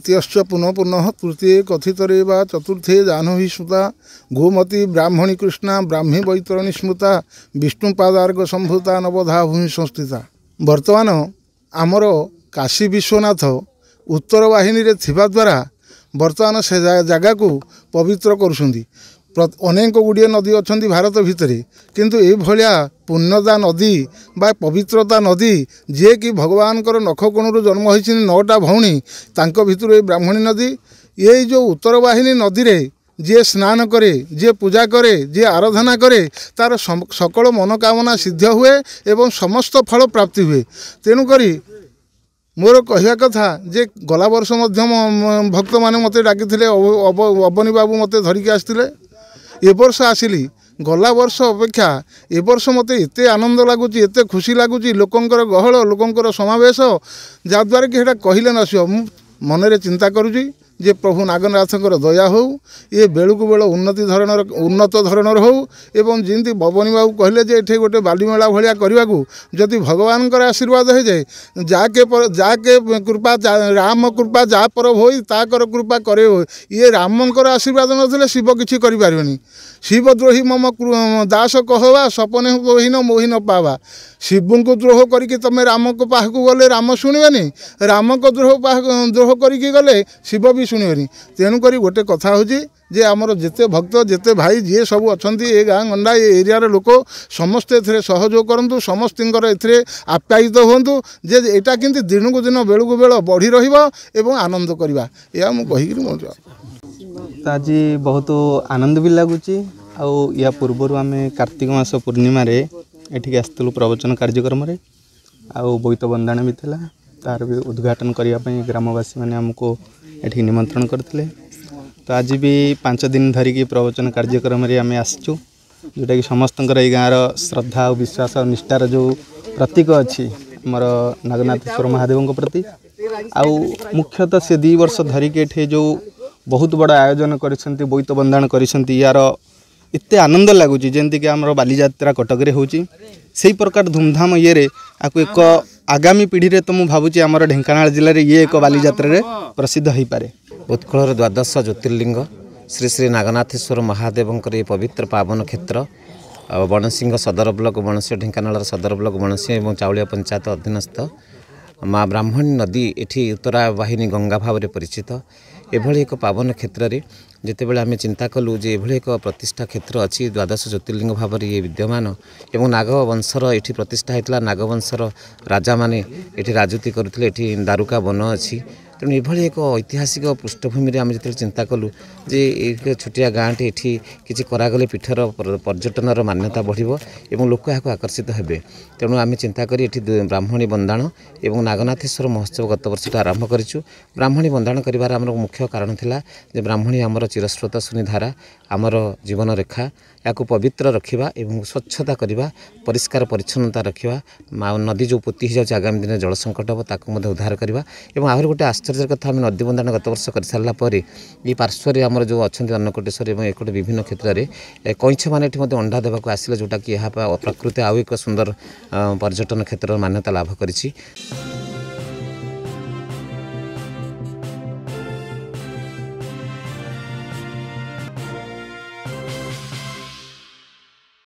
द्वितीयश्च पुनः पुनः तृतीय कथितरे वा चतुर्थे जाह्नवी सुता गोमती ब्राह्मणी कृष्णा ब्राह्मी वैतरणी स्मृता विष्णुपादार्ग संभूता नवधा भूमि संस्थिता। वर्तमान आमर काशी विश्वनाथ उत्तर वाहिनी रे थिबा द्वारा वर्तमान से जगह को पवित्र करुछंती। अनेक गुड़िए नदी अच्छा भारत भितर किंतु ये भलिया पुण्यता नदी बा पवित्रता नदी जे कि भगवान नखकोणु जन्म होती 9टा भौणी तांको भितर ये ब्राह्मणी नदी ये जो उत्तर वाहिनी नदी रे जे स्नान करे जे पूजा करे जे आराधना करे तार सकल मनोकामना सिद्ध हुए एवं समस्त फल प्राप्ति हुए। तेणुकरी मोर कहवा कथा जे गला वर्ष भक्त मैंने मत डाकी अबनी बाबू मत धरिकी आसते ए वर्ष आसिली गला वर्ष अपेक्षा ए वर्ष मत एत आनंद लगुच एत खुशी लगुच लोकंर गहल लोकंर समावेश जहाँद्वारा कि कहले नसो मनरे चिंता करुँची जे प्रभु नागनाथंकर दया हो ये बेलू को बेल उन्नत धरणर हो एवं जमी बबनी बाबू कहले जे एठे गोटे बालीमेला भाया करने को जदि भगवान आशीर्वाद हो जाए जाके कृपा राम कृपा जा पर हो ताकर कृपा करे हो ये रामंकर आशीर्वाद नथिले शिव किछि करि पारिबनी। शिवद्रोही मम दास कहवा सपने कहीन मोहिन पावा शिव को द्रोह करके तुम राम को पाह को गले राम शुणवेनी राम को द्रोह करके गले शिव भी शुणवेनी। तेणुक गोटे कथा हूँ जे आमर जिते भक्त जिते भाई जी सब अच्छा ये गाँ गंडा ये एरिया लोक समस्ते ए सहयोग करूँ समस्त आप्यायित हूँ जे यहाँ कि दिन को दिन बेलू को बेल बढ़ी रही आनंद करवा या मुझे आज बहुत आनंद भी लगुच। या पूर्वर आम कार्तिक मास पूर्णिमा एठिक आसलु प्रवचन कार्यक्रम बोईत बंदाण भी था तार भी उद्घाटन करने ग्रामवासी मैंने आमको एठिक निमंत्रण करते। तो आज भी 5 दिन धरिकी प्रवचन कार्यक्रम आम आसचु जोटा कि समस्त गाँव श्रद्धा और विश्वास और निष्ठार जो प्रतीक अच्छी आमर नागनाथेश्वर महादेव प्रति आउ मुख्यतः से 2 वर्ष धरिकी एठे जो बहुत बड़ा आयोजन कर बोईत बंदाण कर यार एत आनंद लगुच जमीक आम बालीजात्रा कटक से प्रकार धूमधाम ये आपको एक आगामी पीढ़ी में तो मुझे भावुँ आम ढेंकानाल जिले में ये एक बालीजात्रा प्रसिद्ध हो पारे। उत्कलर द्वादश ज्योतिर्लिंग श्री श्री नागनाथेश्वर महादेव ये पवित्र पावन क्षेत्र बणसिंह सदर ब्लक बणसी ढेंकानाल सदर ब्लक बणसी और चाउलिया पंचायत अधीनस्थ माँ ब्राह्मणी नदी एठी उत्तरा वाहिनी गंगा भाव में परिचित एभली एक पावन क्षेत्र में जितेबाला आम चिंता कलु जे एभली एक प्रतिष्ठा क्षेत्र अच्छी द्वादश ज्योतिर्लिंग भाव में ये विद्यमान एवं नागवंशर ये प्रतिष्ठा होता नागवंशर राजा माने ये राजूती करुले ये दारुका वन अच्छी तेणु ये एक ऐतिहासिक पृष्ठभूमि आम जो चिंता कलु जे एक छोटिया गाँटे ये किसी करागले पीठर पर्यटनर मान्यता बढ़िबो एवं लोक यहाँ आकर्षित हेबे। तेणु आम चिंता करी एठी ब्राह्मणी बंदाण एवं नागनाथेश्वर महोत्सव गत वर्ष आरंभ करिछु। ब्राह्मणी बंदाण करिवार आमर मुख्य कारण थिला जे ब्राह्मणी आमर चिरस्रोत सुनिधारा आमर जीवन रेखा या पवित्र रखा एवं स्वच्छता करवा परिष्कार परिच्छन्नता रखा नदी जो पोती हो जाए आगामी दिन जल संकट हम ताकू उद्धार करवा एवं आहरी गोटे आश्चर्य कथा आम नदी बंदाण गत वर्ष कर सारापर ये पार्श्वर आमर जो अच्छा अन्नकोटेश्वर और एक विभिन्न क्षेत्र में कईछ मैंने अंडा देवाक आसिले जोटा कि प्रकृति आउ एक सुंदर पर्यटन क्षेत्र मान्यता लाभ करिछि।